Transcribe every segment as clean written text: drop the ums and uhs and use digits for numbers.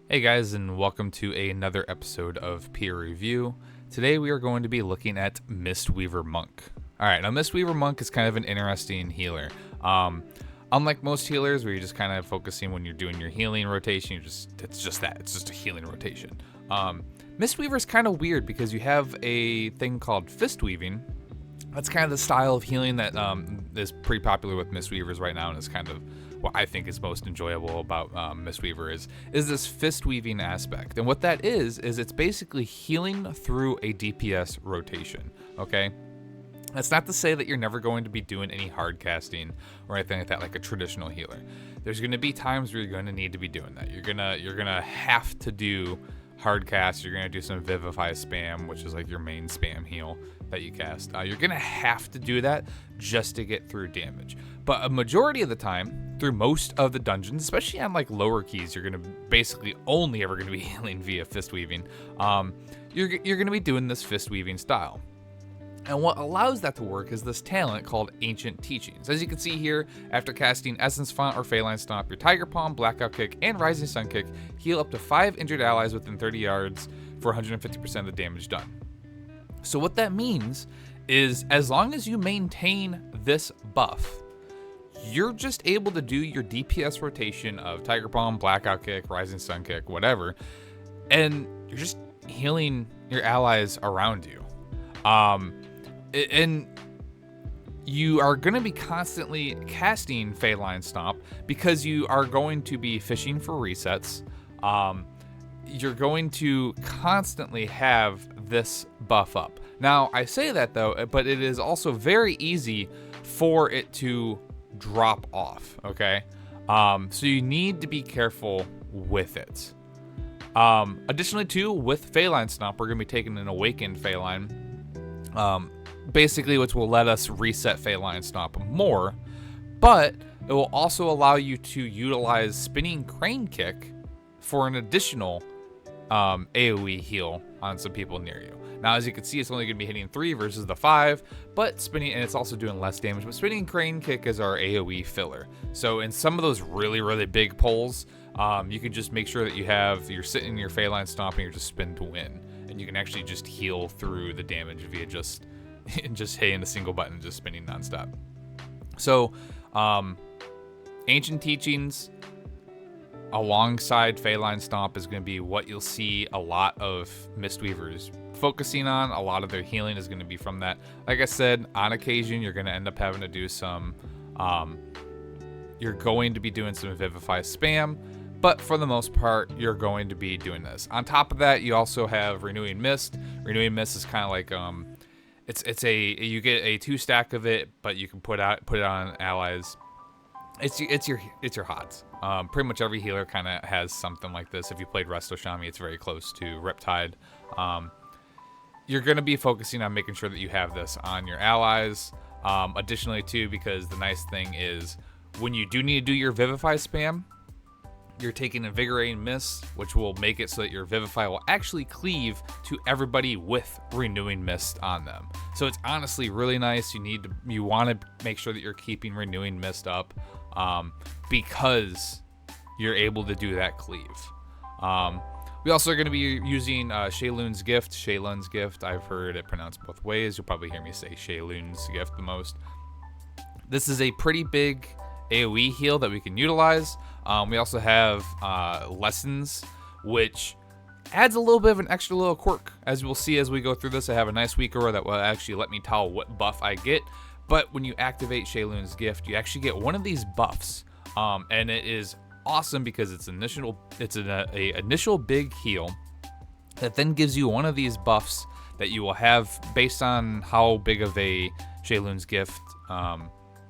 Hey guys, and welcome to another episode of Pyrr Review. Today we are going to be looking at Mistweaver Monk. Alright, now Mistweaver Monk is kind of an interesting healer. Unlike most healers where you're just kind of focusing when you're doing your healing rotation, it's just a healing rotation. Mistweaver is kind of weird because you have a thing called fist weaving. That's kind of the style of healing that is pretty popular with Mistweavers right now, and is kind of what I think is most enjoyable about Mistweaver is this fist weaving aspect. And what that is it's basically healing through a DPS rotation, okay? That's not to say that you're never going to be doing any hard casting or anything like that, like a traditional healer. There's going to be times where you're going to need to be doing that. You're gonna have to do hard cast. You're gonna do some Vivify spam, which is like your main spam heal that you cast. You're gonna have to do that just to get through damage. But a majority of the time, through most of the dungeons, especially on like lower keys, you're gonna basically only ever gonna be healing via fist weaving. You're gonna be doing this fist weaving style. And what allows that to work is this talent called Ancient Teachings. As you can see here, after casting Essence Font or Phalanx Stomp, your Tiger Palm, Blackout Kick, and Rising Sun Kick heal up to 5 injured allies within 30 yards for 150% of the damage done. So what that means is as long as you maintain this buff, you're just able to do your DPS rotation of Tiger Palm, Blackout Kick, Rising Sun Kick, whatever, and you're just healing your allies around you. And you are going to be constantly casting Phalanx Stomp because you are going to be fishing for resets. You're going to constantly have this buff up. Now, I say that though, but it is also very easy for it to drop off, okay? So you need to be careful with it. Additionally too, with Phalanx Stomp, we're going to be taking an Awakened Phalanx. Basically, which will let us reset Phalanx Stomp more, but it will also allow you to utilize Spinning Crane Kick for an additional AoE heal on some people near you. Now, as you can see, it's only going to be hitting 3 versus the 5, and it's also doing less damage, but Spinning Crane Kick is our AoE filler. So in some of those really, really big pulls, you can just make sure that you're sitting in your Phalanx Stomp and you're just spin to win. And you can actually just heal through the damage via just hitting a single button, just spinning nonstop. So, Ancient Teachings alongside Phalanx Stomp is going to be what you'll see a lot of Mistweavers focusing on. A lot of their healing is going to be from that. Like I said, on occasion, you're going to end up having to do some, you're going to be doing some Vivify spam, but for the most part, you're going to be doing this. On top of that, you also have Renewing Mist. Renewing Mist is kind of like, you get a 2 stack of it, but you can put it on allies. It's your HOTS. Pretty much every healer kind of has something like this. If you played Resto Shami, it's very close to Riptide. You're going to be focusing on making sure that you have this on your allies. Additionally too, because the nice thing is when you do need to do your Vivify spam, you're taking Invigorating Mist, which will make it so that your Vivify will actually cleave to everybody with Renewing Mist on them. So it's honestly really nice. You want to make sure that you're keeping Renewing Mist up because you're able to do that cleave. We also are going to be using Shaylun's Gift. Shaylun's Gift, I've heard it pronounced both ways. You'll probably hear me say Shaylun's Gift the most. This is a pretty big AoE heal that we can utilize. We also have Lessons, which adds a little bit of an extra little quirk. As we'll see as we go through this, I have a nice weak aura that will actually let me tell what buff I get. But when you activate Shaylun's Gift, you actually get one of these buffs. And it is awesome because it's an initial big heal that then gives you one of these buffs that you will have based on how big of a Shaylun's Gift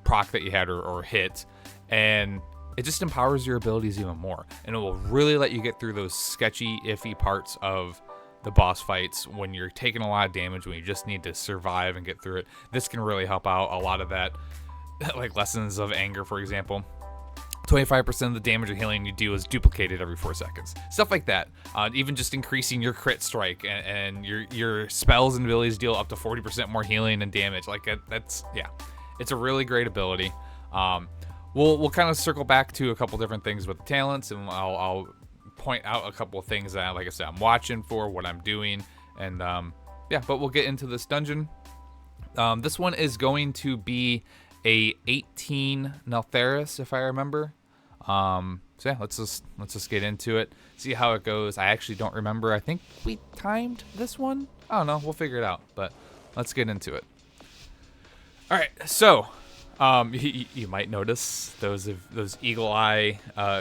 proc that you had or hit, and it just empowers your abilities even more, and it will really let you get through those sketchy, iffy parts of the boss fights when you're taking a lot of damage, when you just need to survive and get through it. This can really help out a lot of that, like Lessons of Anger, for example. 25% of the damage or healing you do is duplicated every 4 seconds. Stuff like that. Even just increasing your crit strike and your spells and abilities deal up to 40% more healing and damage. Like that's, yeah. It's a really great ability. We'll kind of circle back to a couple different things with the talents, and I'll point out a couple of things that, like I said, I'm watching for, what I'm doing, and yeah, but we'll get into this dungeon. This one is going to be a 18 Neltharus, if I remember. So yeah, let's just get into it, see how it goes. I actually don't remember. I think we timed this one. I don't know. We'll figure it out, but let's get into it. All right, so you might notice, those eagle eye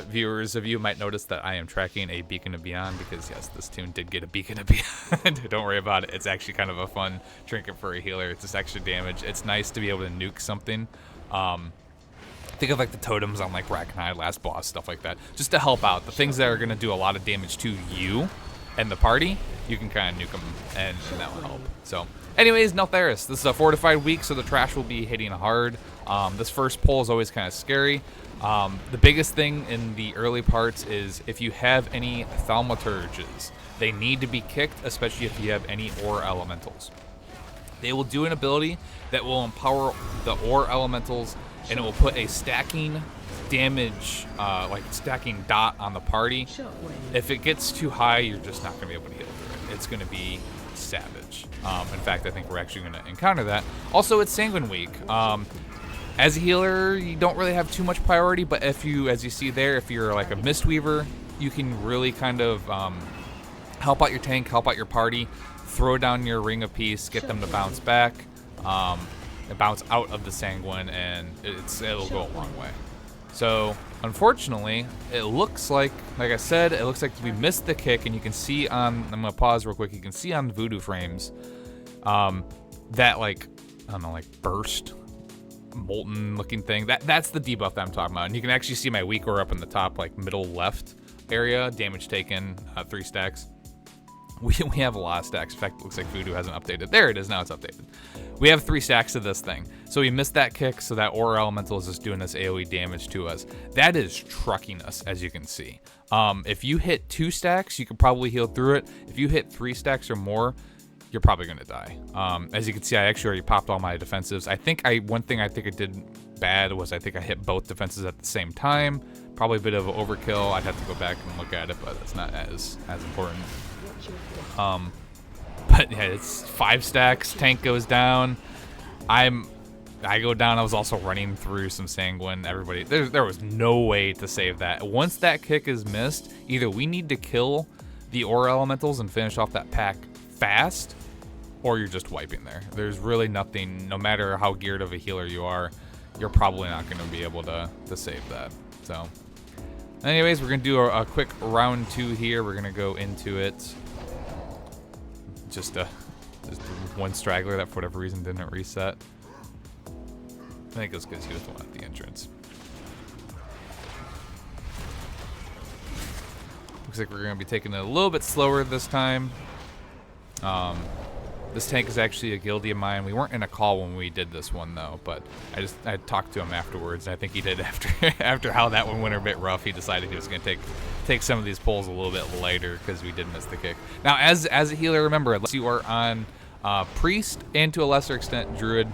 viewers of you might notice that I am tracking a Beacon of Beyond, because yes, this tune did get a Beacon of Beyond. Don't worry about it. It's actually kind of a fun trinket for a healer. It's just extra damage. It's nice to be able to nuke something. Think of like the totems on like Brackenhide, last boss, stuff like that, just to help out. The things that are going to do a lot of damage to you and the party, you can kind of nuke them, and that will help. So anyways, Neltharus, this is a fortified week, so the trash will be hitting hard. This first pull is always kind of scary. The biggest thing in the early parts is if you have any thaumaturges, they need to be kicked, especially if you have any ore elementals. They will do an ability that will empower the ore elementals, and it will put a stacking damage, like stacking dot on the party. If it gets too high, you're just not going to be able to heal through it. It's going to be savage. In fact, I think we're actually going to encounter that. Also, it's Sanguine Week. As a healer, you don't really have too much priority, but if you, as you see there, if you're like a Mistweaver, you can really kind of help out your tank, help out your party, throw down your Ring of Peace, get them to bounce back, bounce out of the Sanguine, and it'll go a long way. So, unfortunately, it looks like I said, it looks like we missed the kick, and you can see on, I'm going to pause real quick, you can see on Voodoo frames, that like, I don't know, like burst, molten looking thing. That's the debuff that I'm talking about. And you can actually see my weak ore up in the top, like middle left area, damage taken, 3 stacks. We have a lot of stacks. In fact, it looks like Voodoo hasn't updated. There it is, now it's updated. We have 3 stacks of this thing. So we missed that kick, so that ore elemental is just doing this AoE damage to us. That is trucking us, as you can see. If you hit 2 stacks, you could probably heal through it. If you hit 3 stacks or more, you're probably going to die. As you can see, I actually already popped all my defensives. One thing I think I did bad was I think I hit both defenses at the same time. Probably a bit of an overkill. I'd have to go back and look at it, but it's not as important. But yeah, it's 5 stacks. Tank goes down. I go down. I was also running through some Sanguine. Everybody, there was no way to save that. Once that kick is missed, either we need to kill the ore elementals and finish off that pack fast, or you're just wiping there. There's really nothing, no matter how geared of a healer you are, you're probably not going to be able to save that. So anyways, we're going to do a quick round 2 here. We're going to go into it. Just one straggler that for whatever reason didn't reset. I think it was because he was the one at the entrance. Looks like we're going to be taking it a little bit slower this time. This tank is actually a guildie of mine. We weren't in a call when we did this one though, but I talked to him afterwards, and I think he did after how that one went a bit rough. He decided he was going to take some of these pulls a little bit lighter because we did miss the kick. Now, as a healer, remember, unless you are on priest and to a lesser extent druid,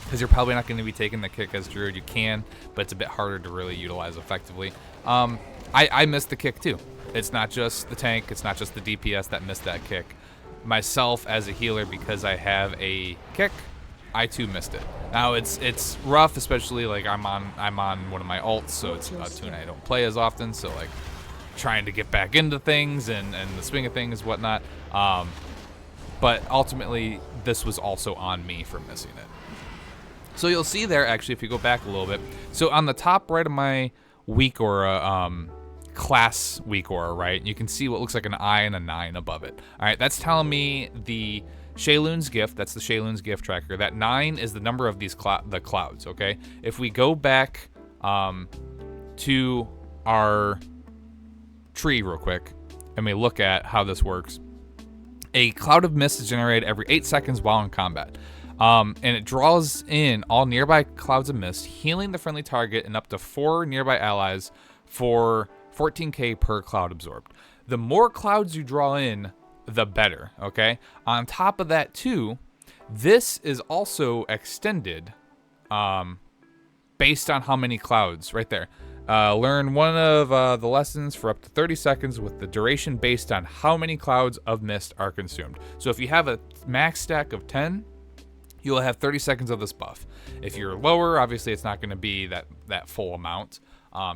because you're probably not going to be taking the kick as druid. You can, but it's a bit harder to really utilize effectively. I missed the kick too. It's not just the tank. It's not just the DPS that missed that kick. Myself as a healer, because I have a kick, I too missed it. Now it's rough, especially like I'm on one of my ults, so it's a tune I don't play as often. So like trying to get back into things and the swing of things, whatnot. But ultimately, this was also on me for missing it. So you'll see there, actually, if you go back a little bit. So on the top right of my weak aura, class weak aura, right? You can see what looks like an eye and a 9 above it. All right, that's telling me the Shayloon's gift. That's the Shayloon's gift tracker. That 9 is the number of these the clouds. Okay, if we go back to our tree real quick and we look at how this works, a cloud of mist is generated every 8 seconds while in combat. And it draws in all nearby clouds of mist, healing the friendly target and up to 4 nearby allies for 14k per cloud absorbed. The more clouds you draw in, the better, okay? On top of that too, this is also extended based on how many clouds, right there. Learn one of the lessons for up to 30 seconds with the duration based on how many clouds of mist are consumed. So if you have a max stack of 10, you'll have 30 seconds of this buff. If you're lower, obviously it's not going to be that full amount.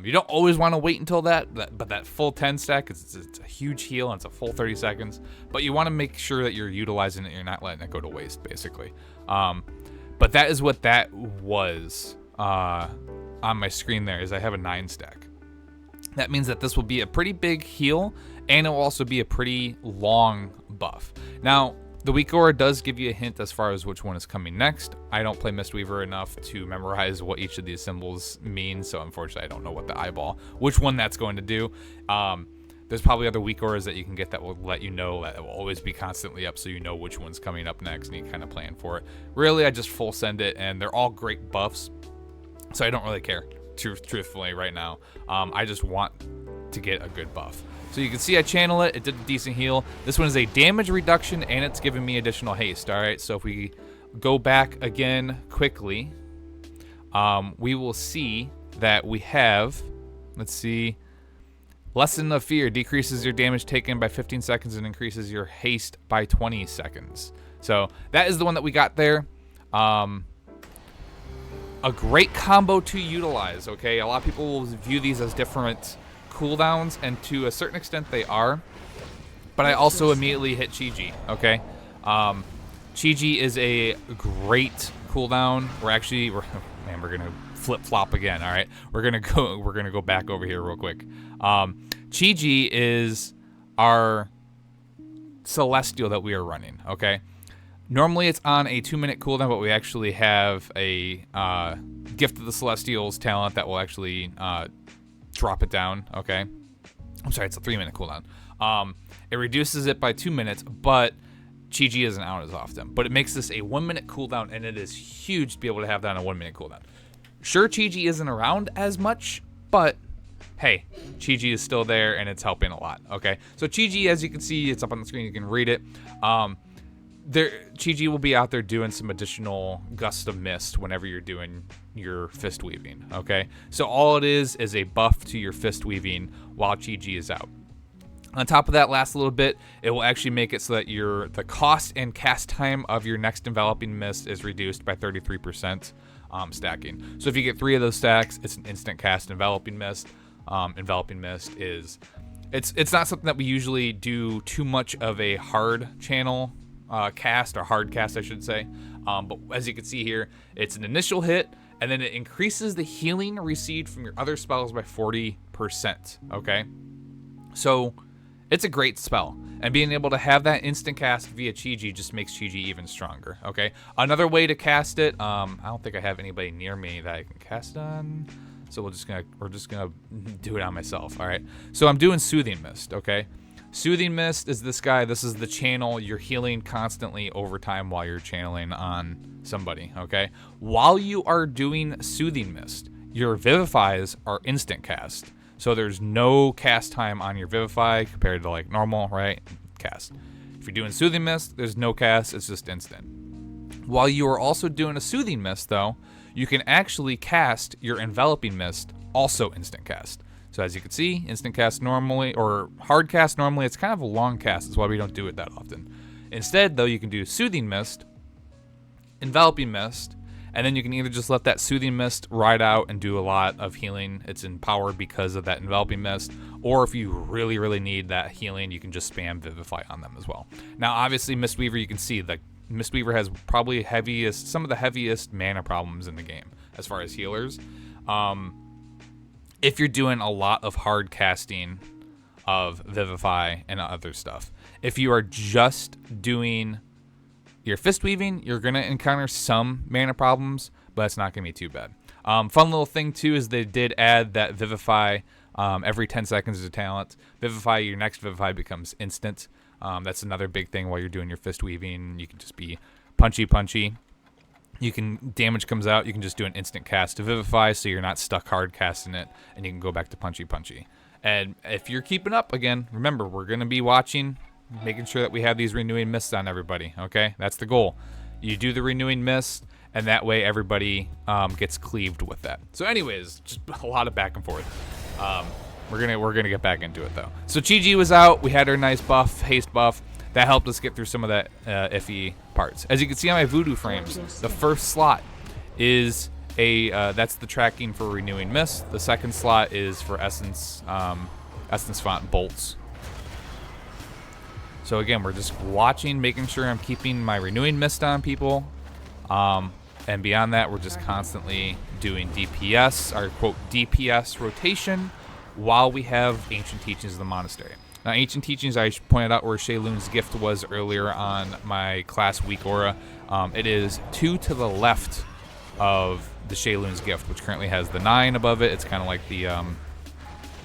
You don't always want to wait until but that full 10 stack, it's a huge heal and it's a full 30 seconds. But you want to make sure that you're utilizing it, you're not letting it go to waste, basically. But that is what that was on my screen there, is I have a 9 stack. That means that this will be a pretty big heal, and it will also be a pretty long buff. Now, the Weak Aura does give you a hint as far as which one is coming next. I don't play Mistweaver enough to memorize what each of these symbols mean, so unfortunately I don't know what the eyeball, which one that's going to do. There's probably other Weak Auras that you can get that will let you know that it will always be constantly up, so you know which one's coming up next and you kind of plan for it. Really, I just full send it, and they're all great buffs, so I don't really care, truthfully, right now. I just want to get a good buff. So you can see I channel it. It did a decent heal. This one is a damage reduction, and it's giving me additional haste. All right, so if we go back again quickly, we will see that we have, let's see, Lesson of Fear decreases your damage taken by 15 seconds and increases your haste by 20 seconds. So that is the one that we got there. A great combo to utilize, okay? A lot of people will view these as different cooldowns, and to a certain extent they are. But I also immediately hit Chi-Ji, okay? Chi-Ji is a great cooldown. We're gonna flip-flop again, all right? We're gonna go back over here real quick. Chi-Ji is our Celestial that we are running, okay? Normally it's on a 2-minute cooldown, but we actually have a Gift of the Celestials talent that will actually drop it down, okay? I'm sorry, it's a 3-minute cooldown. It reduces it by 2 minutes, but Chi-Ji isn't out as often. But it makes this a 1-minute cooldown, and it is huge to be able to have that on a 1-minute cooldown. Sure, Chi-Ji isn't around as much, but hey, Chi-Ji is still there, and it's helping a lot, okay? So Chi-Ji, as you can see, it's up on the screen, you can read it. Chi-Ji will be out there doing some additional Gust of Mist whenever you're doing your fist weaving, okay? So all it is a buff to your fist weaving while Chi-Ji is out. On top of that, last little bit, it will actually make it so that the cost and cast time of your next Enveloping Mist is reduced by 33% stacking. So if you get 3 of those stacks, it's an instant cast Enveloping Mist. Enveloping Mist is, it's not something that we usually do too much of a hard channel cast, or hard cast I should say, but as you can see here, it's an initial hit, and then it increases the healing received from your other spells by 40%, okay? So it's a great spell, and being able to have that instant cast via Chi-Ji just makes Chi-Ji even stronger, okay? Another way to cast it, I don't think I have anybody near me that I can cast on, so we're just gonna do it on myself, all right? So I'm doing Soothing Mist, okay? Soothing Mist is this guy. This is the channel. You're healing constantly over time while you're channeling on somebody, okay? While you are doing Soothing Mist, your Vivifies are instant cast. So there's no cast time on your Vivify compared to like normal, right? Cast. If you're doing Soothing Mist, there's no cast. It's just instant. While you are also doing a Soothing Mist, though, you can actually cast your Enveloping Mist, also instant cast. So as you can see, instant cast normally, or hard cast normally, it's kind of a long cast. That's why we don't do it that often. Instead, though, you can do Soothing Mist, Enveloping Mist, and then you can either just let that Soothing Mist ride out and do a lot of healing. It's in power because of that Enveloping Mist. Or if you really, really need that healing, you can just spam Vivify on them as well. Now, obviously, Mistweaver, you can see that Mistweaver has probably some of the heaviest mana problems in the game as far as healers. If you're doing a lot of hard casting of Vivify and other stuff. If you are just doing your fist weaving, you're going to encounter some mana problems, but it's not going to be too bad. Fun little thing, too, is they did add that Vivify every 10 seconds is a talent. Vivify, your next Vivify becomes instant. That's another big thing while you're doing your fist weaving. You can just be punchy. Damage comes out, you can just do an instant cast to Vivify, so you're not stuck hard casting it, and you can go back to punchy. And if you're keeping up, again, remember, we're going to be watching, making sure that we have these renewing mists on everybody, okay? That's the goal. You do the renewing mist, and that way everybody gets cleaved with that. So anyways, just a lot of back and forth. We're gonna get back into it though. So Chi-Ji was out. We had our nice buff, haste buff. That helped us get through some of that iffy parts. As you can see on my voodoo frames, the first slot is that's the tracking for renewing mist. The second slot is for essence font bolts. So again, we're just watching, making sure I'm keeping my renewing mist on people. And beyond that, we're just constantly doing DPS, our quote DPS rotation, while we have Ancient Teachings of the Monastery. Now, Ancient Teachings, I pointed out where Shaylun's gift was earlier on my class week aura. It is 2 to the left of the Shaylun's gift, which currently has the 9 above it. It's kind of like the,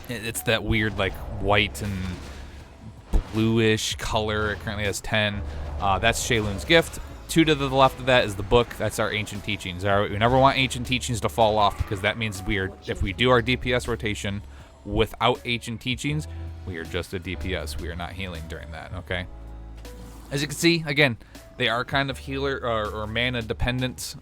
it's that weird like white and bluish color. It currently has 10. That's Shaylun's gift. 2 to the left of that is the book. That's our Ancient Teachings. All right, we never want Ancient Teachings to fall off, because that means if we do our DPS rotation without Ancient Teachings, we are just a DPS. We are not healing during that, okay? As you can see, again, they are kind of healer or mana dependent.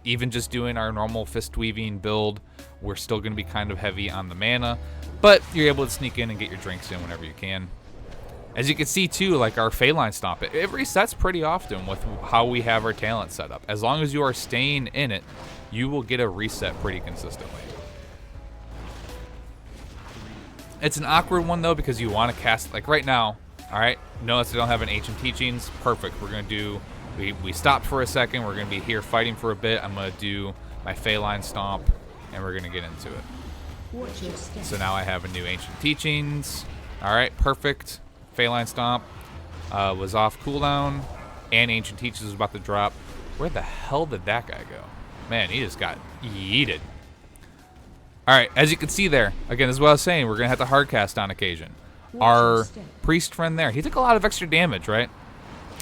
Even just doing our normal fist weaving build, we're still going to be kind of heavy on the mana, but you're able to sneak in and get your drinks in whenever you can. As you can see too, like our Phalanx Stomp, it resets pretty often with how we have our talent set up. As long as you are staying in it, you will get a reset pretty consistently. It's an awkward one though, because you want to cast, like right now, all right, notice I don't have an Ancient Teachings, perfect. We're gonna do, we stopped for a second, we're gonna be here fighting for a bit. I'm gonna do my Phalanx Stomp, and we're gonna get into it. So now I have a new Ancient Teachings. All right, perfect. Phalanx Stomp was off cooldown, and Ancient Teachings was about to drop. Where the hell did that guy go? Man, he just got yeeted. All right, as you can see there, again, this is what I was saying, we're going to have to hardcast on occasion. Our priest friend there, he took a lot of extra damage, right?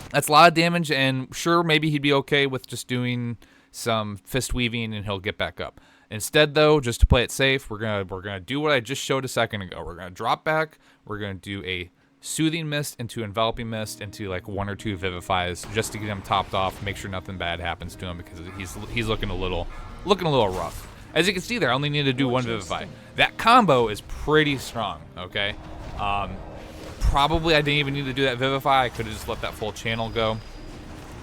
That's a lot of damage, and sure, maybe he'd be okay with just doing some fist weaving and he'll get back up. Instead, though, just to play it safe, we're gonna do what I just showed a second ago. We're going to drop back, we're going to do a Soothing Mist into Enveloping Mist into like 1 or 2 Vivifies just to get him topped off, make sure nothing bad happens to him, because he's looking a little rough. As you can see there, I only need to do 1 Vivify. That combo is pretty strong, okay? Probably I didn't even need to do that Vivify. I could have just let that full channel go.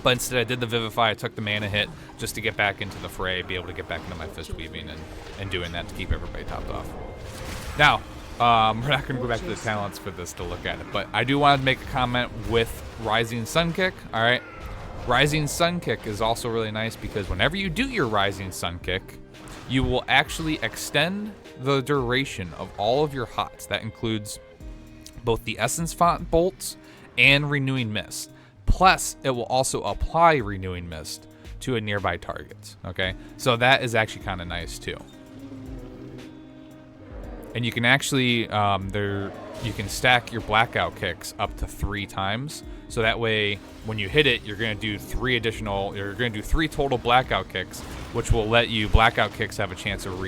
But instead I did the Vivify, I took the mana hit just to get back into the fray, be able to get back into my fist weaving and doing that to keep everybody topped off. Now, we're not going to go back to the talents for this to look at it, but I do want to make a comment with Rising Sun Kick, all right? Rising Sun Kick is also really nice because whenever you do your Rising Sun Kick, you will actually extend the duration of all of your hots. That includes both the Essence Font bolts and Renewing Mist. Plus, it will also apply Renewing Mist to a nearby target, okay? So that is actually kind of nice too. And you can actually, you can stack your blackout kicks up to 3 times. So that way, when you hit it, you're going to do 3 total blackout kicks, which will let you, blackout kicks have a chance of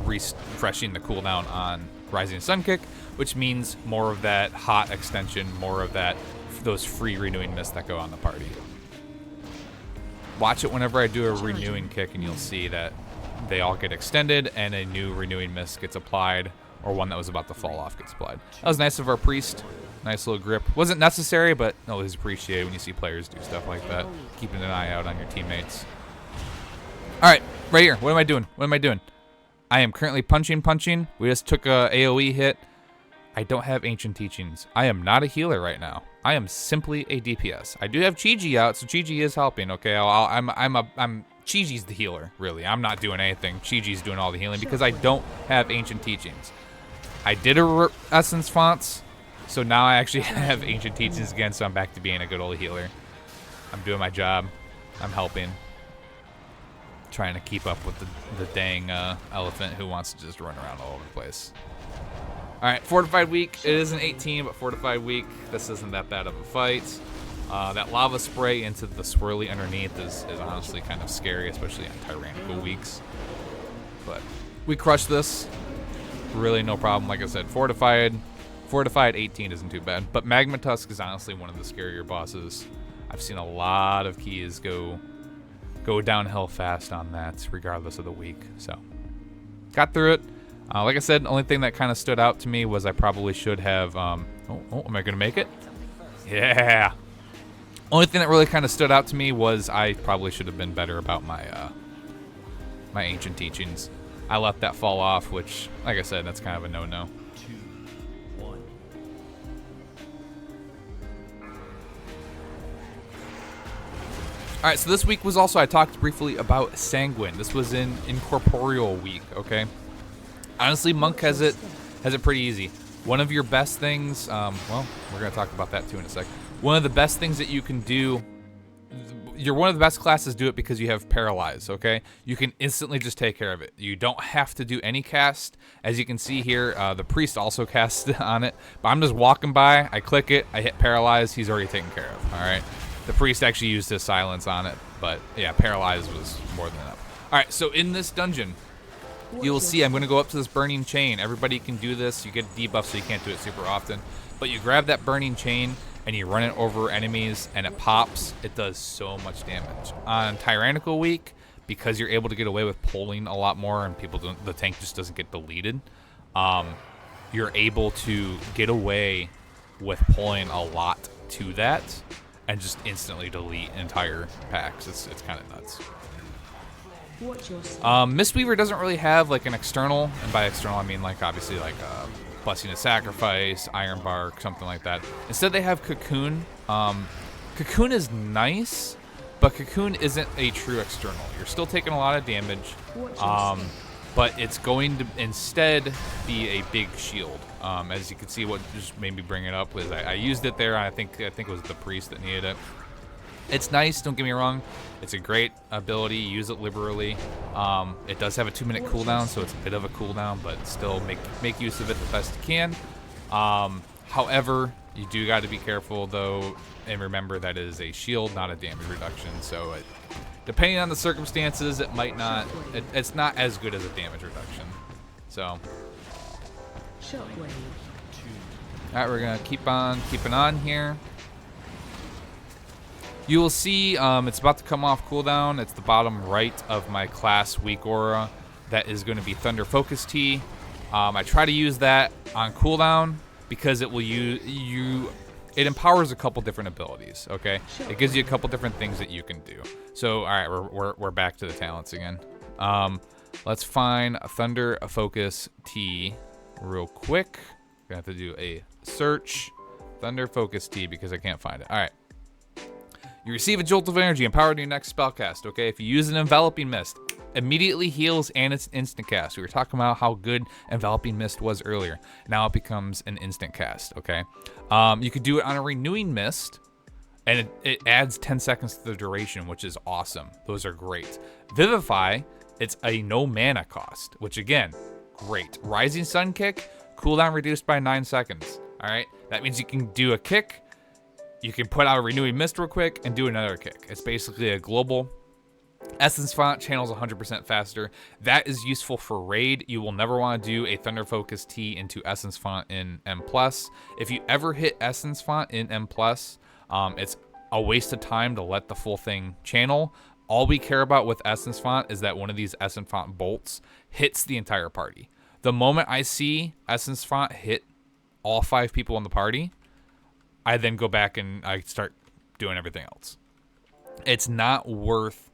refreshing the cooldown on Rising Sun Kick, which means more of that hot extension, more of those free renewing mists that go on the party. Watch it whenever I do a renewing kick, and you'll see that they all get extended and a new renewing mist gets applied, or one that was about to fall off gets applied. That was nice of our priest. Nice little grip. Wasn't necessary, but always appreciated when you see players do stuff like that. Keeping an eye out on your teammates. All right, right here. What am I doing? I am currently punching. We just took a AoE hit. I don't have Ancient Teachings. I am not a healer right now. I am simply a DPS. I do have Chi-Ji out, so Chi-Ji is helping. Okay, I'm Chi-Ji's the healer, really. I'm not doing anything. Chi-Ji's doing all the healing because I don't have Ancient Teachings. I did a Essence Fonts, so now I actually have Ancient Teachings again, so I'm back to being a good old healer. I'm doing my job. I'm helping. Trying to keep up with the dang elephant who wants to just run around all over the place. All right, Fortified Week. It is an 18, but Fortified Week, this isn't that bad of a fight. That lava spray into the swirly underneath is honestly kind of scary, especially on tyrannical weeks. But we crushed this. Really no problem. Like I said, Fortified 18 isn't too bad. But Magma Tusk is honestly one of the scarier bosses I've seen a lot of keys go downhill fast on that, regardless of the week. So got through it. Like I said, the only thing that kind of stood out to me was I probably should have. Am I gonna make it? Yeah. Only thing that really kind of stood out to me was I probably should have been better about my my ancient teachings. I let that fall off, which, like I said, that's kind of a no-no. 2, 1. All right, so this week was also, I talked briefly about Sanguine. This was in Incorporeal week, okay? Honestly, Monk has it pretty easy. One of your best things, well, we're going to talk about that too in a sec. One of the best things that you can do, you're one of the best classes do it because you have Paralyze, okay? You can instantly just take care of it. You don't have to do any cast. As you can see here, the Priest also casts on it. But I'm just walking by, I click it, I hit Paralyze, he's already taken care of, all right? The Priest actually used his silence on it, but yeah, Paralyze was more than enough. All right, so in this dungeon, you'll see I'm going to go up to this burning chain. Everybody can do this. You get a debuff, so you can't do it super often. But you grab that burning chain, and you run it over enemies, and it pops. It does so much damage. On Tyrannical Week, because you're able to get away with pulling a lot more, and the tank just doesn't get deleted, you're able to get away with pulling a lot to that, and just instantly delete entire packs. It's kind of nuts. Mistweaver doesn't really have like an external, and by external I mean like obviously like Blessing of Sacrifice, Iron Bark, something like that. Instead they have Cocoon. Cocoon is nice, but Cocoon isn't a true external. You're still taking a lot of damage, but it's going to instead be a big shield. As you can see, what just made me bring it up was I used it there. I think it was the Priest that needed it. It's nice, don't get me wrong. It's a great ability, use it liberally. It does have a 2-minute cooldown, so it's a bit of a cooldown, but still make use of it the best you can. However, you do got to be careful though, and remember that it is a shield, not a damage reduction. So depending on the circumstances, it might not, it's not as good as a damage reduction. So, alright, we're gonna keep on keeping on here. You will see it's about to come off cooldown. It's the bottom right of my class weak aura. That is going to be Thunder Focus Tea. I try to use that on cooldown because it will it empowers a couple different abilities. Okay, it gives you a couple different things that you can do. So all right, we're back to the talents again. Let's find a Thunder Focus Tea real quick. Gonna have to do a search. Thunder Focus Tea because I can't find it. All right. You receive a jolt of energy empowered in your next spellcast, okay? If you use an Enveloping Mist, immediately heals and it's instant cast. We were talking about how good Enveloping Mist was earlier. Now it becomes an instant cast, okay? You could do it on a Renewing Mist, and it adds 10 seconds to the duration, which is awesome. Those are great. Vivify, it's a no mana cost, which again, great. Rising Sun Kick, cooldown reduced by 9 seconds, all right? That means you can do a kick, you can put out a Renewing Mist real quick and do another kick. It's basically a global. Essence Font channels 100% faster. That is useful for raid. You will never want to do a Thunder Focus Tea into Essence Font in M+. If you ever hit Essence Font in M+, it's a waste of time to let the full thing channel. All we care about with Essence Font is that one of these Essence Font bolts hits the entire party. The moment I see Essence Font hit all 5 people in the party, I then go back and I start doing everything else. It's not worth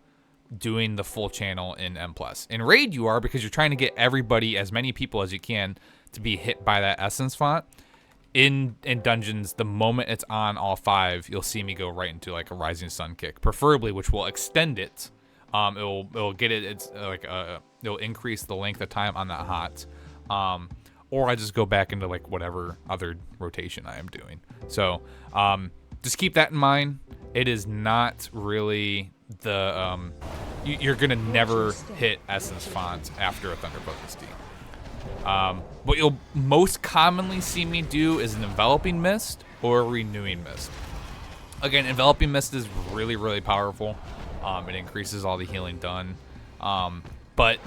doing the full channel in M+. In raid you are, because you're trying to get everybody, as many people as you can, to be hit by that Essence Font. In dungeons, the moment it's on all 5, you'll see me go right into like a Rising Sun Kick, preferably, which will extend it. It'll get it. It's like it'll increase the length of time on that hot. Or I just go back into like whatever other rotation I am doing. So just keep that in mind. It is not really the you're gonna never hit Essence Font after a Thunder Focus Tea. What you'll most commonly see me do is an Enveloping Mist or a Renewing Mist. Again, Enveloping Mist is really, really powerful. It increases all the healing done. But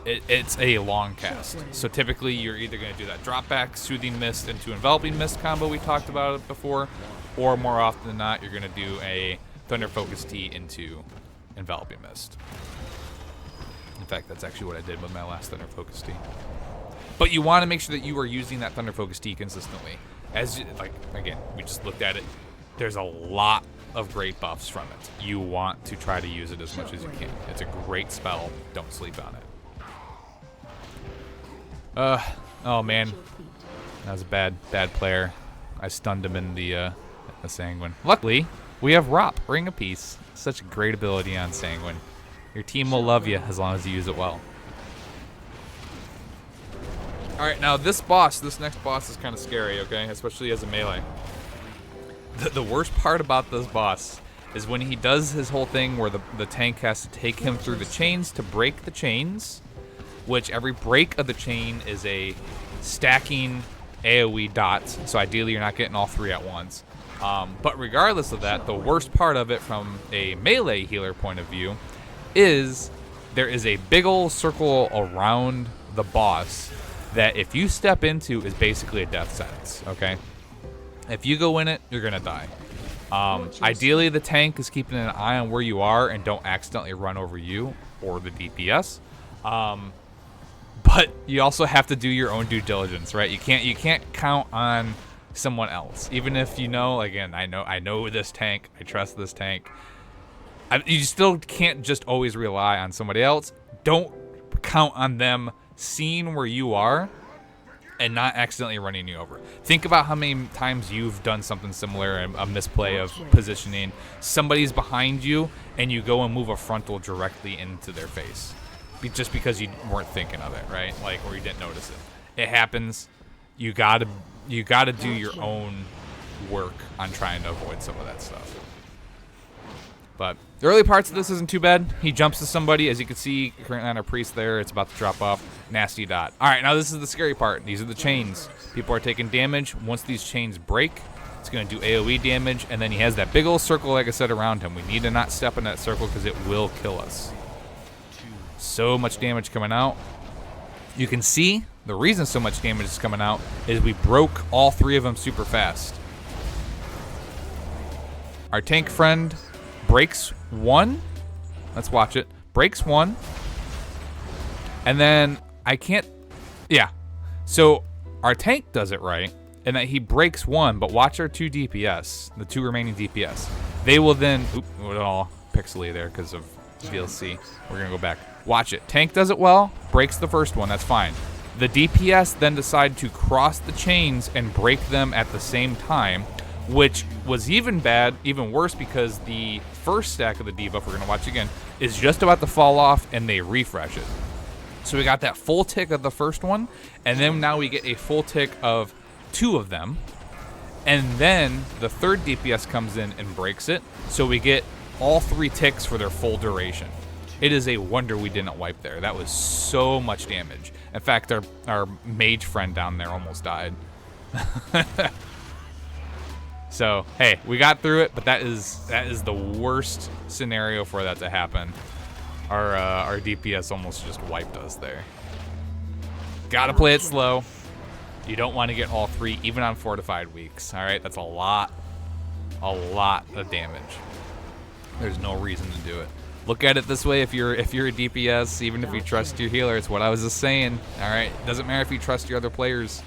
it's a long cast. So typically you're either going to do that drop back, Soothing Mist into Enveloping Mist combo we talked about it before, or more often than not, you're going to do a Thunder Focus Tea into Enveloping Mist. In fact, that's actually what I did with my last Thunder Focus Tea. But you want to make sure that you are using that Thunder Focus Tea consistently. As like again, we just looked at it. There's a lot of great buffs from it. You want to try to use it as much as you can. It's a great spell. Don't sleep on it. Oh man, that was a bad player. I stunned him in the Sanguine. Luckily, we have Rop, Ring of Peace. Such a great ability on Sanguine. Your team will love you as long as you use it well. All right, now this next boss is kind of scary, okay? Especially as a melee. The worst part about this boss is when he does his whole thing where the tank has to take him through the chains to break the chains, which every break of the chain is a stacking AoE dot, so ideally you're not getting all three at once. But regardless of that, the worst part of it from a melee healer point of view is there is a big ol' circle around the boss that if you step into is basically a death sentence, okay? If you go in it, you're gonna die. Ideally, the tank is keeping an eye on where you are and don't accidentally run over you or the DPS. But you also have to do your own due diligence, right? You can't count on someone else, even if you know. Again, I know this tank. I trust this tank. You still can't just always rely on somebody else. Don't count on them seeing where you are and not accidentally running you over. Think about how many times you've done something similar, a misplay of positioning. Somebody's behind you, and you go and move a frontal directly into their face. Just because you weren't thinking of it, right? Like, or you didn't notice it. It happens. You gotta do your own work on trying to avoid some of that stuff. But the early parts of this isn't too bad. He jumps to somebody. As you can see, currently on our priest there, it's about to drop off. Nasty dot. All right, now this is the scary part. These are the chains. People are taking damage. Once these chains break, it's going to do AoE damage, and then he has that big old circle, like I said, around him. We need to not step in that circle because it will kill us. So much damage coming out. You can see the reason so much damage is coming out is we broke all three of them super fast. Our tank friend breaks one. Let's watch it. Breaks one. And then I can't. Yeah. So our tank does it right, and that he breaks one, but watch our two DPS, the two remaining DPS. They will then. Oop, we're all pixely there because of VLC. We're going to go back. Watch it. Tank does it well, breaks the first one. That's fine. The DPS then decide to cross the chains and break them at the same time, which was even worse because the first stack of the debuff, we're going to watch again, is just about to fall off and they refresh it. So we got that full tick of the first one, and then now we get a full tick of two of them, and then the third DPS comes in and breaks it, so we get all three ticks for their full duration. It is a wonder we didn't wipe there. That was so much damage. In fact, our mage friend down there almost died. So, hey, we got through it, but that is the worst scenario for that to happen. Our DPS almost just wiped us there. Gotta play it slow. You don't want to get all three, even on fortified weeks. All right, that's a lot of damage. There's no reason to do it. Look at it this way: if you're a DPS, even if you trust your healer, it's what I was just saying. All right, it doesn't matter if you trust your other players,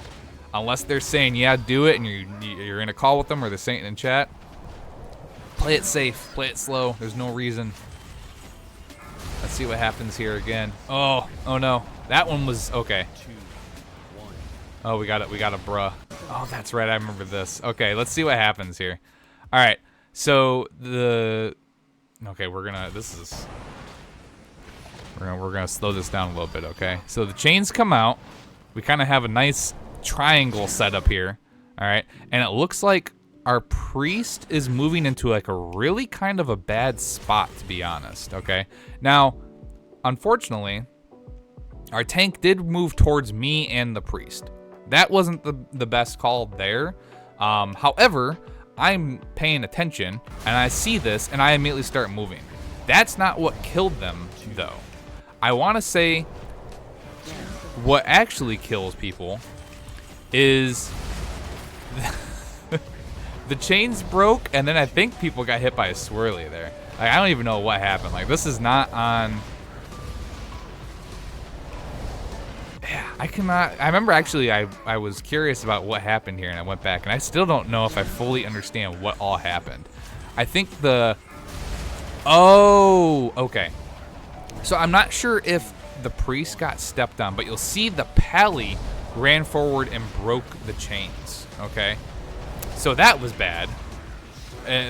unless they're saying yeah, do it, and you're in a call with them or they're saying it in chat. Play it safe, play it slow. There's no reason. Let's see what happens here again. Oh no, that one was okay. Oh, we got a bruh. Oh, that's right, I remember this. Okay, let's see what happens here. All right, so okay, we're gonna slow this down a little bit, okay? So the chains come out. We kind of have a nice triangle set up here, all right? And it looks like our priest is moving into like a really kind of a bad spot, to be honest, okay? Now, unfortunately, our tank did move towards me and the priest. That wasn't the best call there. However, I'm paying attention, and I see this, and I immediately start moving. That's not what killed them, though. I want to say what actually kills people is the chains broke, and then I think people got hit by a swirly there. Like, I don't even know what happened. Like, this is not on... Yeah, I cannot... I remember actually I was curious about what happened here, and I went back, and I still don't know if I fully understand what all happened. I think the... Oh, okay. So I'm not sure if the priest got stepped on, but you'll see the pally ran forward and broke the chains, okay? So that was bad.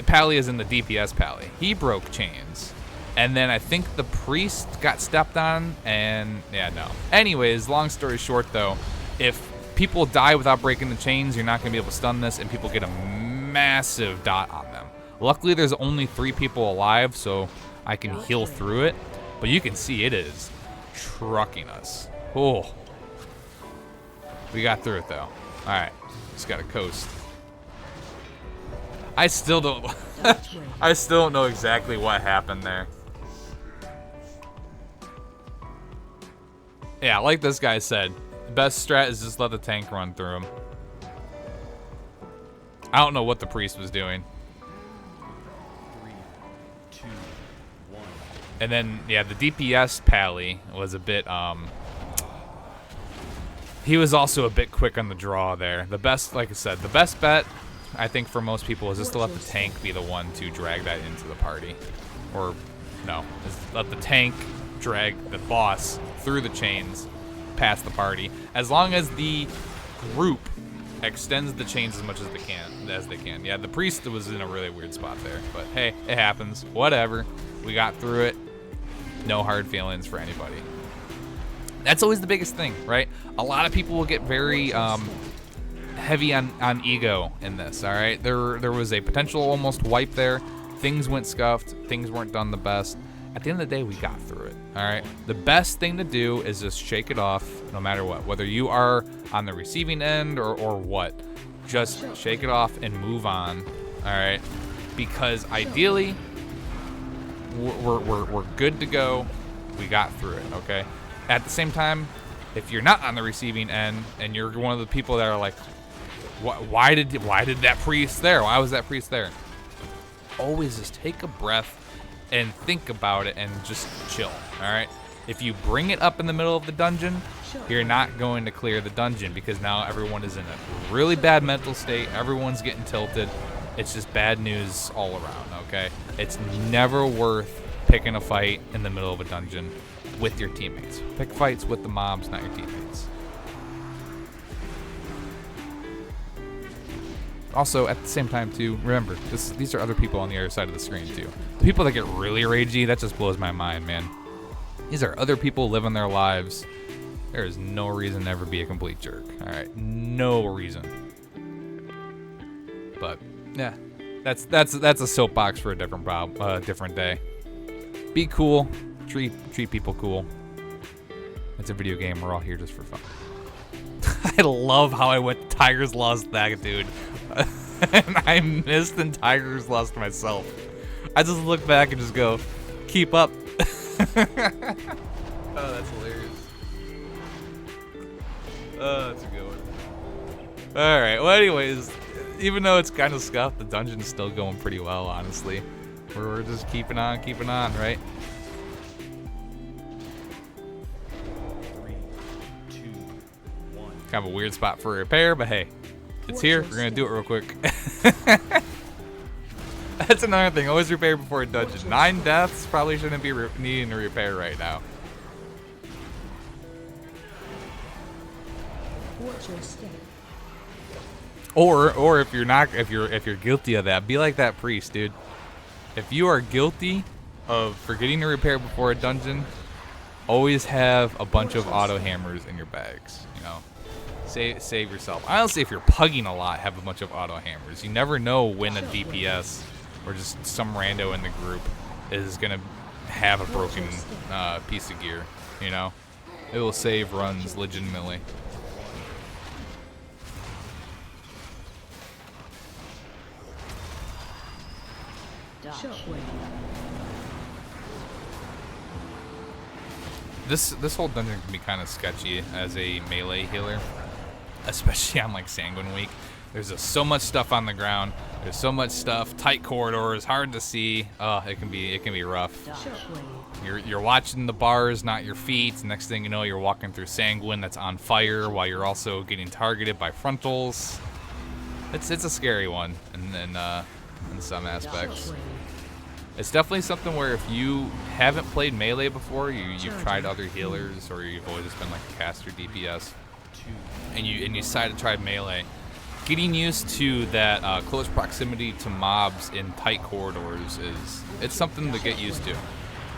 Pally is in the DPS pally. He broke chains. And then I think the priest got stepped on, and yeah, no. Anyways, long story short though, if people die without breaking the chains, you're not gonna be able to stun this, and people get a massive dot on them. Luckily, there's only 3 people alive, so I can heal through it. But you can see it is trucking us. Oh. We got through it though. Alright, just gotta coast. I still don't I still don't know exactly what happened there. Yeah, like this guy said, the best strat is just let the tank run through him. I don't know what the priest was doing. 3, 2, 1. And then, yeah, the DPS pally was a bit, he was also a bit quick on the draw there. The best, like I said, the best bet, I think for most people, is just to let the tank be the one to drag that into the party. Or, no, just let the tank drag the boss through the chains past the party. As long as the group extends the chains as much as they can. Yeah, the priest was in a really weird spot there. But hey, it happens. Whatever. We got through it. No hard feelings for anybody. That's always the biggest thing, right? A lot of people will get very heavy on ego in this, all right? There was a potential almost wipe there. Things went scuffed. Things weren't done the best. At the end of the day, we got through it, all right? The best thing to do is just shake it off no matter what. Whether you are on the receiving end or what, just shake it off and move on, all right? Because ideally, we're good to go. We got through it, okay? At the same time, if you're not on the receiving end and you're one of the people that are like, why did that priest there? Why was that priest there? Always just take a breath and think about it and just chill, all right? If you bring it up in the middle of the dungeon, you're not going to clear the dungeon because now everyone is in a really bad mental state. Everyone's getting tilted. It's just bad news all around, okay? It's never worth picking a fight in the middle of a dungeon with your teammates. Pick fights with the mobs, not your teammates. Also, at the same time, too, remember, these are other people on the other side of the screen, too. The people that get really ragey, that just blows my mind, man. These are other people living their lives. There is no reason to ever be a complete jerk, all right? No reason. But, yeah, that's a soapbox for a different day. Be cool. Treat people cool. It's a video game. We're all here just for fun. I love how I went Tiger's Lust that dude. And I missed in Tiger's Lust myself. I just look back and just go, keep up. Oh, that's hilarious. Oh, that's a good one. Alright, well anyways, even though it's kind of scuffed, the dungeon's still going pretty well, honestly. We're just keeping on, right? 3, 2, 1. Kind of a weird spot for a repair, but hey, it's here. We're gonna do it real quick. That's another thing. Always repair before a dungeon. 9 deaths probably shouldn't be needing a repair right now. Or if you're guilty of that, be like that priest, dude. If you are guilty of forgetting to repair before a dungeon, always have a bunch of auto hammers in your bags, you know. Save yourself. Honestly, if you're pugging a lot, have a bunch of auto hammers. You never know when a DPS or just some rando in the group is gonna have a broken piece of gear, you know. It will save runs legitimately. this whole dungeon can be kind of sketchy as a melee healer, especially on like Sanguine Week. There's just so much stuff on the ground. There's so much stuff, tight corridors, hard to see. It can be rough. You're watching the bars, not your feet. Next thing you know, you're walking through Sanguine that's on fire while you're also getting targeted by frontals. It's a scary one in some aspects. It's definitely something where if you haven't played melee before, you've tried other healers, or you've always just been like a caster DPS, and you decide to try melee. Getting used to that close proximity to mobs in tight corridors it's something to get used to.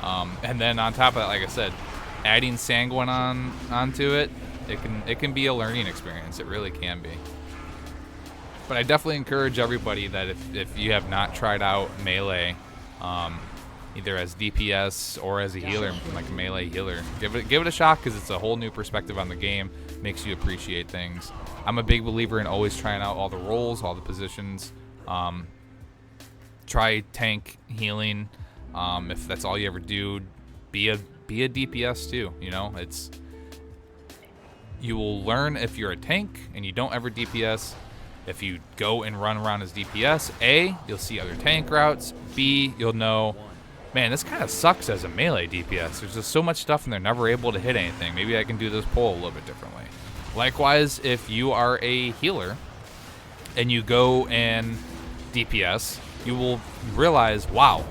And then on top of that, like I said, adding Sanguine onto it can be a learning experience. It really can be. But I definitely encourage everybody that if you have not tried out melee, either as DPS or as a healer, like a melee healer, give it a shot, because it's a whole new perspective on the game. Makes you appreciate things. I'm a big believer in always trying out all the roles, all the positions. Try tank healing. If that's all you ever do, be a DPS too. You know, you will learn if you're a tank and you don't ever DPS. If you go and run around as DPS, A, you'll see other tank routes. B, you'll know, man, this kind of sucks as a melee DPS. There's just so much stuff and they're never able to hit anything. Maybe I can do this pull a little bit differently. Likewise, if you are a healer and you go and DPS, you will realize, wow,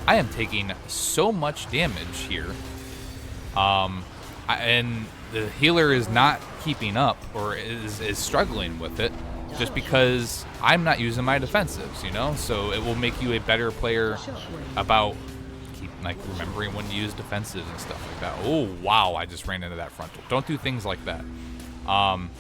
I am taking so much damage here. And the healer is not keeping up, or is struggling with it, just because I'm not using my defensives, you know? So it will make you a better player about remembering when to use defensives and stuff like that. Oh, wow, I just ran into that frontal. Don't do things like that. And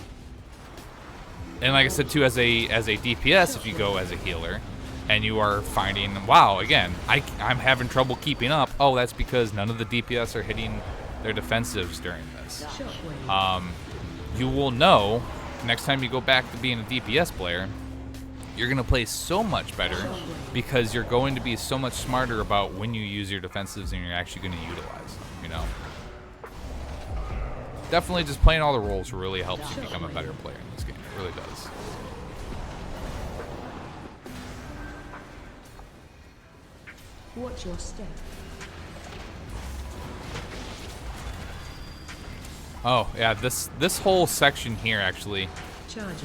like I said too, as a DPS, if you go as a healer and you are finding, wow, again, I'm having trouble keeping up. Oh, that's because none of the DPS are hitting their defensives during this. You will know next time you go back to being a DPS player, you're going to play so much better, because you're going to be so much smarter about when you use your defensives and you're actually going to utilize them, you know? Definitely just playing all the roles really helps you become a better player in this game. It really does. Watch your step. Oh, yeah, this whole section here, actually,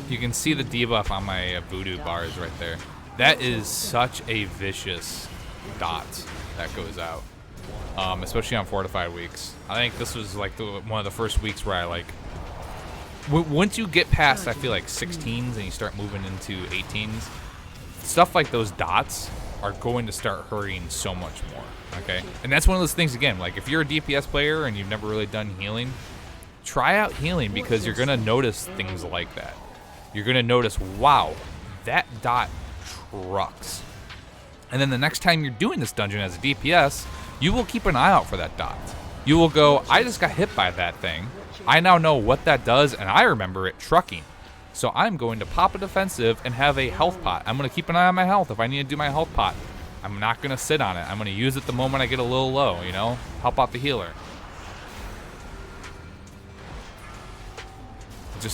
you can see the debuff on my voodoo bars right there. That is such a vicious dot that goes out, especially on fortified weeks. I think this was like one of the first weeks where I once you get past, I feel like 16s and you start moving into 18s, stuff like those dots are going to start hurting so much more, okay? And that's one of those things, again, like if you're a DPS player and you've never really done healing, try out healing, because you're going to notice things like that. You're going to notice, wow, that dot trucks. And then the next time you're doing this dungeon as a DPS, you will keep an eye out for that dot. You will go, I just got hit by that thing. I now know what that does, and I remember it trucking. So I'm going to pop a defensive and have a health pot. I'm going to keep an eye on my health if I need to do my health pot. I'm not going to sit on it. I'm going to use it the moment I get a little low, you know? Help out the healer.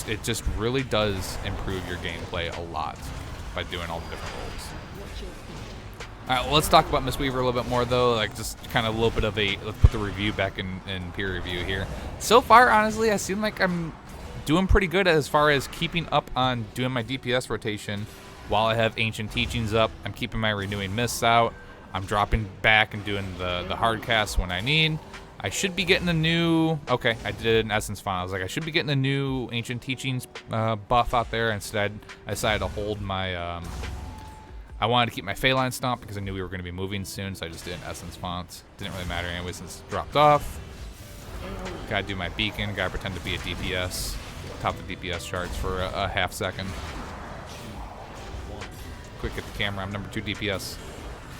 It just really does improve your gameplay a lot by doing all the different roles. All right, well, let's talk about Mistweaver a little bit more, though. Like, just kind of a little bit of let's put the review back in peer review here. So far, honestly, I seem like I'm doing pretty good as far as keeping up on doing my DPS rotation while I have Ancient Teachings up. I'm keeping my Renewing Mists out. I'm dropping back and doing the hard casts when I need. I should be getting a new, okay, I did an Essence Font. I was like, I should be getting a new Ancient Teachings buff out there. Instead, I decided to hold my, I wanted to keep my Phalanx Stomp because I knew we were going to be moving soon, so I just did an Essence Font. Didn't really matter anyway since it dropped off. Gotta do my Beacon, gotta pretend to be a DPS. Top the DPS charts for a half second. Quick at the camera, I'm number 2 DPS.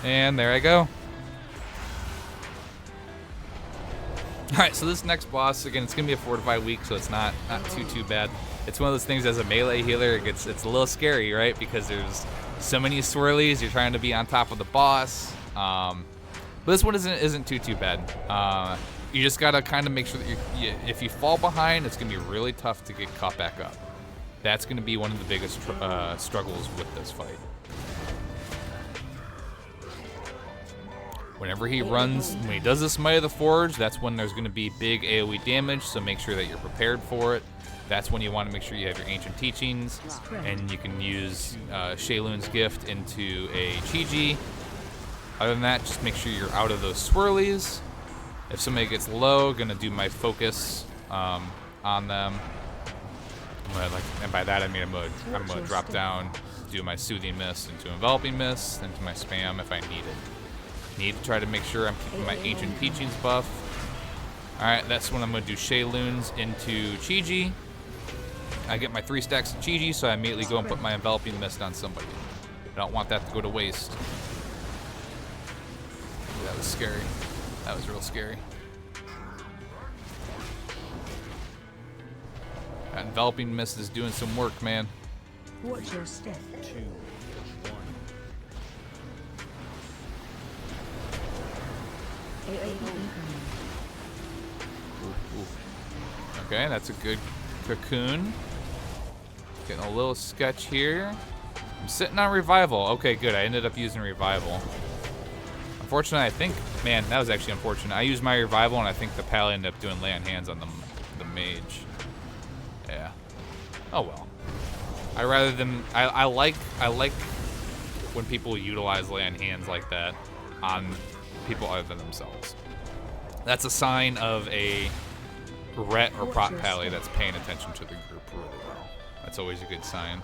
And there I go. Alright, so this next boss, again, it's going to be a fortified week, so it's not too bad. It's one of those things as a melee healer, it's a little scary, right? Because there's so many swirlies, you're trying to be on top of the boss. But this one isn't too bad. You just gotta kind of make sure that if you fall behind, it's gonna be really tough to get caught back up. That's gonna be one of the biggest struggles with this fight. Whenever he runs, when he does the Smite of the Forge, that's when there's gonna be big AoE damage, so make sure that you're prepared for it. That's when you want to make sure you have your Ancient Teachings, and you can use Shaylun's Gift into a Chi-Ji. Other than that, just make sure you're out of those swirlies. If somebody gets low, gonna do my focus on them. And by that I mean I'm gonna drop down, do my Soothing Mist into Enveloping Mist, into my spam if I need it. Need to try to make sure I'm keeping my Ancient Teachings buff. Alright, that's when I'm gonna do Shaylun's into Chi-Ji. I get my 3 stacks of Chi-Ji, so I immediately go and put my Enveloping Mist on somebody. I don't want that to go to waste. That was scary. That was real scary. That Enveloping Mist is doing some work, man. Watch your step. 2, 1. Okay, that's a good cocoon. Getting a little sketch here. I'm sitting on Revival. Okay, good. I ended up using Revival. Unfortunately, I think, man, that was actually unfortunate. I used my Revival, and I think the Pally ended up doing Lay on Hands on the Mage. Yeah. Oh well. I like when people utilize Lay on Hands like that on people other than themselves. That's a sign of a Ret or Prot Pally that's paying attention to the group really well. That's always a good sign.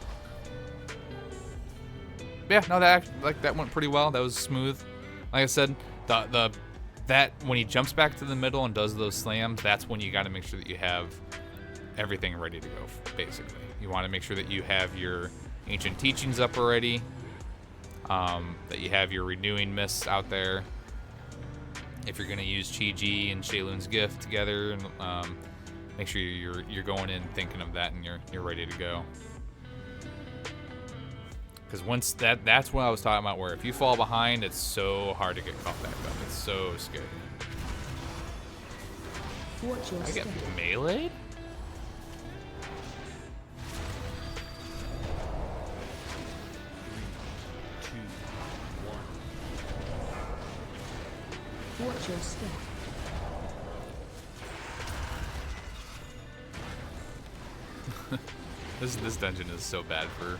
Yeah, no, that went pretty well. That was smooth. Like I said, that when he jumps back to the middle and does those slams, that's when you got to make sure that you have everything ready to go. Basically, you want to make sure that you have your Ancient Teachings up already, that you have your Renewing Mists out there. If you're gonna use Chi-Ji and Shaylun's Gift together, make sure you're going in thinking of that and you're ready to go. Because once that's what I was talking about, where if you fall behind, it's so hard to get caught back up. It's so scary. Watch your I get step. meleeed? Watch your step. This dungeon is so bad for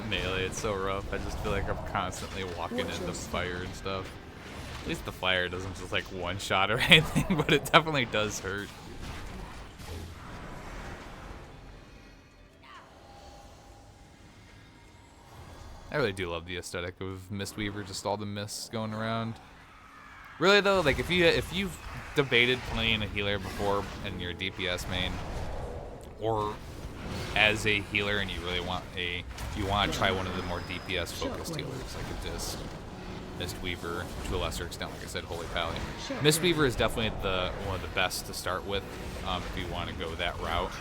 melee. It's so rough. I just feel like I'm constantly walking into fire and stuff. At least the fire doesn't just like one shot or anything, but it definitely does hurt. I really do love the aesthetic of Mistweaver, just all the mists going around. Really though, like if you've debated playing a healer before and you're a DPS main, or as a healer and you really want to try one of the more DPS focused healers like a Disc, Mistweaver, to a lesser extent, like I said, Holy Pally. Mistweaver is definitely one of the best to start with if you want to go that route.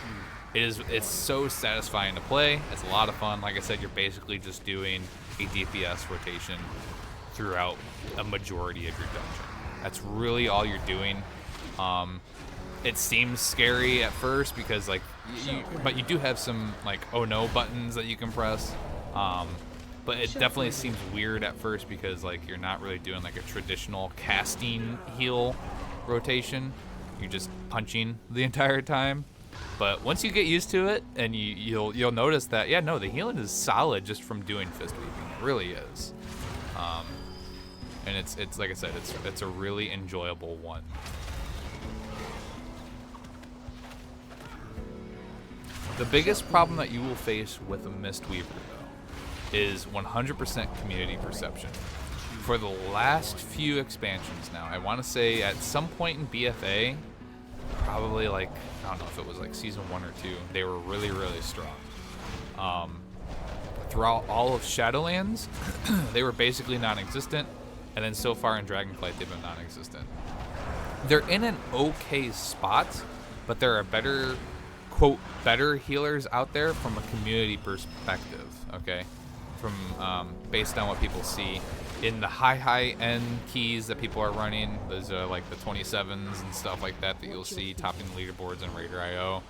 It's so satisfying to play. It's a lot of fun. Like I said, you're basically just doing a DPS rotation throughout a majority of your dungeon. That's really all you're doing. It seems scary at first because but you do have some like oh no buttons that you can press. But it definitely seems weird at first because like you're not really doing like a traditional casting heal rotation. You're just punching the entire time. But once you get used to it, and you'll notice that the healing is solid just from doing fist weaving. It really is. And it's like I said, it's a really enjoyable one. The biggest problem that you will face with a Mistweaver though is 100% community perception. For the last few expansions now, I want to say at some point in BFA, probably like, I don't know if it was like season 1 or 2, they were really, really strong. Throughout all of Shadowlands, they were basically non-existent, and then so far in Dragonflight, they've been non-existent. They're in an okay spot, but there are better, quote, better healers out there from a community perspective, okay? from based on what people see in the high end keys that people are running. Those are like the 27s and stuff like that you'll see topping the leaderboards in Raider IO.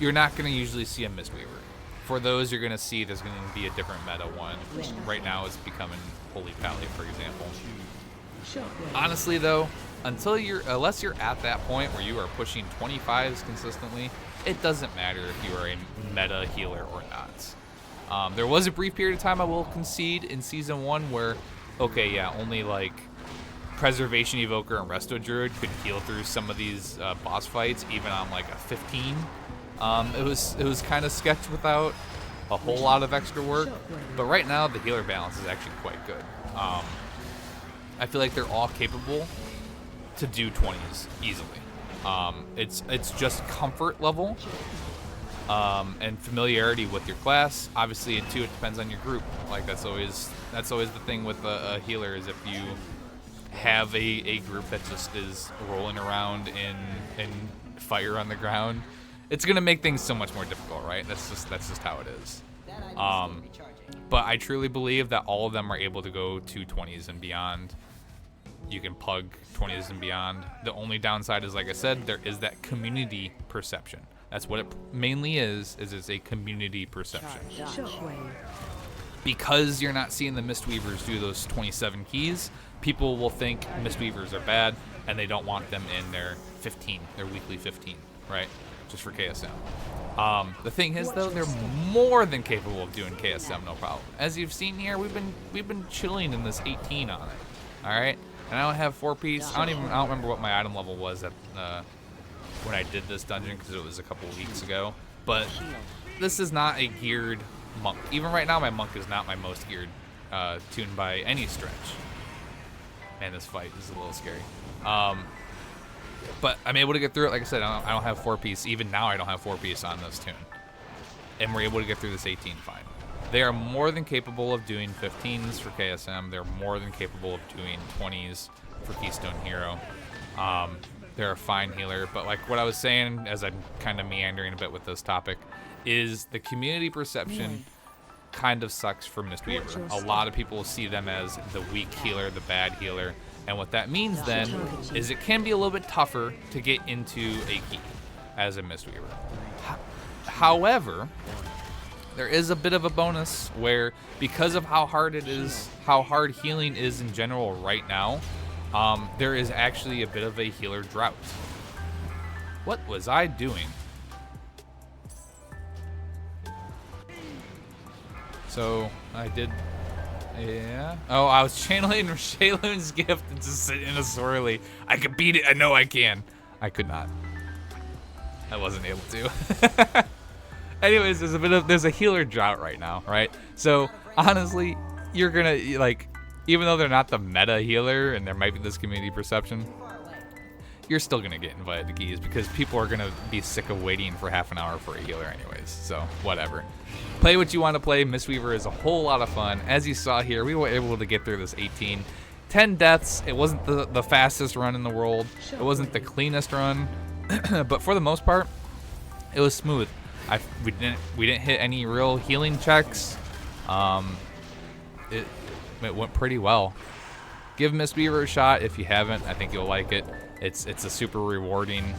You're not going to usually see a Mistweaver. For those you're going to see, there's going to be a different meta one. Right now it's becoming Holy Pally, for example. Honestly though, unless you're at that point where you are pushing 25s consistently, it doesn't matter if you are a meta healer or not. There was a brief period of time, I will concede, in Season 1 where, okay, yeah, only like Preservation Evoker and Resto Druid could heal through some of these boss fights, even on like a 15. It was kind of sketched without a whole lot of extra work, but right now the healer balance is actually quite good. I feel like they're all capable to do 20s easily. It's just comfort level and familiarity with your class. Obviously, and too, it depends on your group. Like that's always the thing with a healer, is if you have a group that just is rolling around in fire on the ground, it's gonna make things so much more difficult, right? That's just how it is. But I truly believe that all of them are able to go to 20s and beyond. You can plug 20s and beyond. The only downside is, like I said, there is that community perception. That's what it mainly is it's a community perception. Because you're not seeing the Mistweavers do those 27 keys, people will think Mistweavers are bad, and they don't want them in their weekly 15, right? Just for KSM. The thing is, though, they're more than capable of doing KSM, no problem. As you've seen here, we've been chilling in this 18 on it. All right, and I don't have 4-piece. I don't remember what my item level was at when I did this dungeon, because it was a couple weeks ago. But this is not a geared monk. Even right now, my monk is not my most geared tune by any stretch. Man, this fight is a little scary. But I'm able to get through it. Like I said, I don't have 4-piece. Even now, I don't have 4-piece on this tune. And we're able to get through this 18 fine. They are more than capable of doing 15s for KSM. They're more than capable of doing 20s for Keystone Hero. They're a fine healer. But like what I was saying, as I'm kind of meandering a bit with this topic, is the community perception kind of sucks for Mistweaver. A lot of people see them as the weak healer, the bad healer. And what that means then is it can be a little bit tougher to get into a key as a Mistweaver. However, there is a bit of a bonus where, because of how hard it is, how hard healing is in general right now, there is actually a bit of a healer drought. What was I doing? So I did. Yeah. Oh, I was channeling Shayloon's gift into sit in a swirly. I could beat it. I know I can. I could not. I wasn't able to. Anyways, there's a healer drought right now, right? So honestly, you're gonna like, even though they're not the meta healer and there might be this community perception, you're still gonna get invited to keys because people are gonna be sick of waiting for half an hour for a healer anyways. So whatever. Play what you want to play. Mistweaver is a whole lot of fun. As you saw here, we were able to get through this 18. 10 deaths. It wasn't the fastest run in the world. It wasn't the cleanest run, but for the most part, it was smooth. We didn't hit any real healing checks. It went pretty well. Give Mistweaver a shot if you haven't. I think you'll like it. It's a super rewarding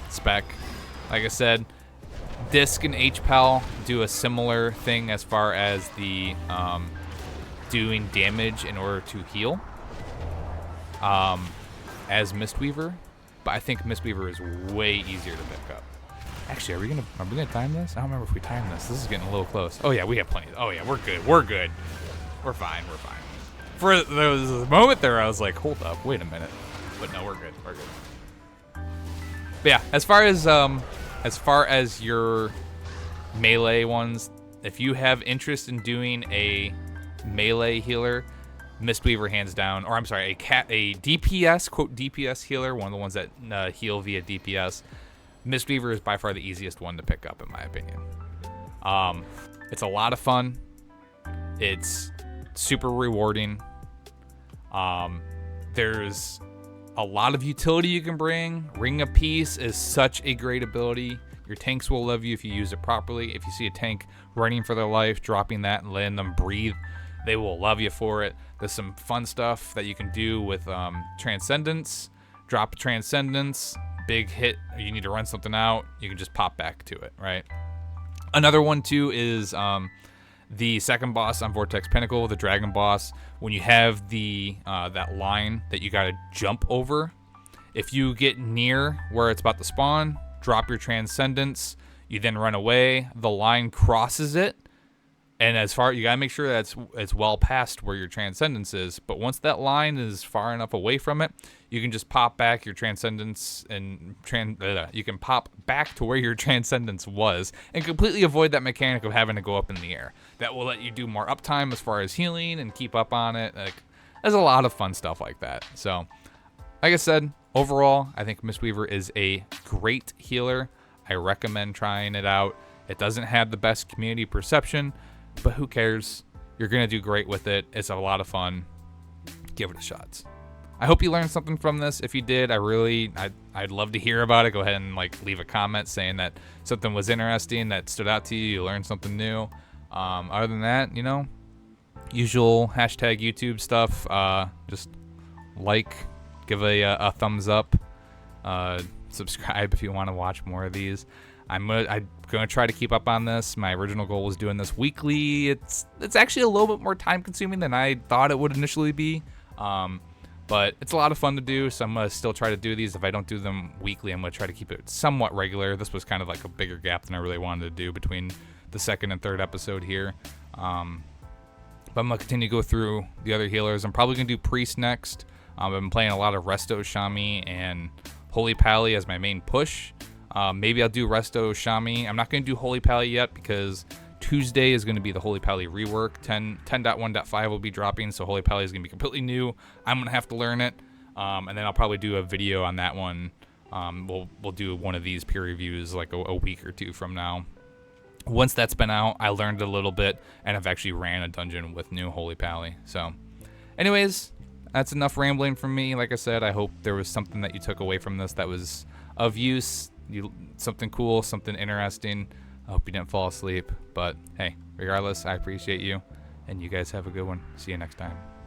spec. Like I said, Disc and HPAL do a similar thing as far as the doing damage in order to heal as Mistweaver, but I think Mistweaver is way easier to pick up. Actually, are we gonna time this? I don't remember if we timed this. This is getting a little close. Oh yeah, we have plenty. Oh yeah, we're good. We're fine. For there was a moment there I was like, hold up, wait a minute. But no, we're good. But yeah, as far as your melee ones, if you have interest in doing a melee healer, Mistweaver hands down, or I'm sorry, a DPS, quote DPS healer, one of the ones that heal via DPS, Mistweaver is by far the easiest one to pick up in my opinion. It's a lot of fun. It's super rewarding. There's a lot of utility you can bring. Ring of Peace is such a great ability. Your tanks will love you if you use it properly. If you see a tank running for their life, dropping that and letting them breathe, they will love you for it. There's some fun stuff that you can do with Transcendence. Drop Transcendence, big hit, you need to run something out, you can just pop back to it, right? Another one too is the second boss on Vortex Pinnacle, the dragon boss. When you have the that line that you gotta jump over, if you get near where it's about to spawn, drop your Transcendence, you then run away, the line crosses it, and you gotta make sure that it's well past where your Transcendence is. But once that line is far enough away from it, you can just pop back your Transcendence and you can pop back to where your Transcendence was and completely avoid that mechanic of having to go up in the air. That will let you do more uptime as far as healing and keep up on it. Like, there's a lot of fun stuff like that. So, like I said, overall, I think Mistweaver is a great healer. I recommend trying it out. It doesn't have the best community perception, but who cares? You're going to do great with it. It's a lot of fun. Give it a shot. I hope you learned something from this. If you did, I'd love to hear about it. Go ahead and leave a comment saying that something was interesting, that stood out to you, you learned something new. Other than that, usual hashtag YouTube stuff. Just give a thumbs up, subscribe if you want to watch more of these. I'm gonna try to keep up on this. My original goal was doing this weekly. It's actually a little bit more time consuming than I thought it would initially be, but it's a lot of fun to do. So I'm gonna still try to do these. If I don't do them weekly, I'm gonna try to keep it somewhat regular. This was kind of like a bigger gap than I really wanted to do between the second and third episode here. But I'm gonna continue to go through the other healers. I'm probably gonna do Priest next. I've been playing a lot of Resto, Shami, and Holy Pally as my main push. Maybe I'll do Resto, Shami. I'm not going to do Holy Pally yet because Tuesday is going to be the Holy Pally rework. 10.1.5 will be dropping, so Holy Pally is going to be completely new. I'm going to have to learn it, and then I'll probably do a video on that one. We'll do one of these peer reviews like a week or two from now. Once that's been out, I learned a little bit, and I've actually ran a dungeon with new Holy Pally. So, anyways, that's enough rambling from me. Like I said, I hope there was something that you took away from this that was of use. Something cool, something interesting. I hope you didn't fall asleep, but hey, regardless, I appreciate you, and you guys have a good one. See you next time.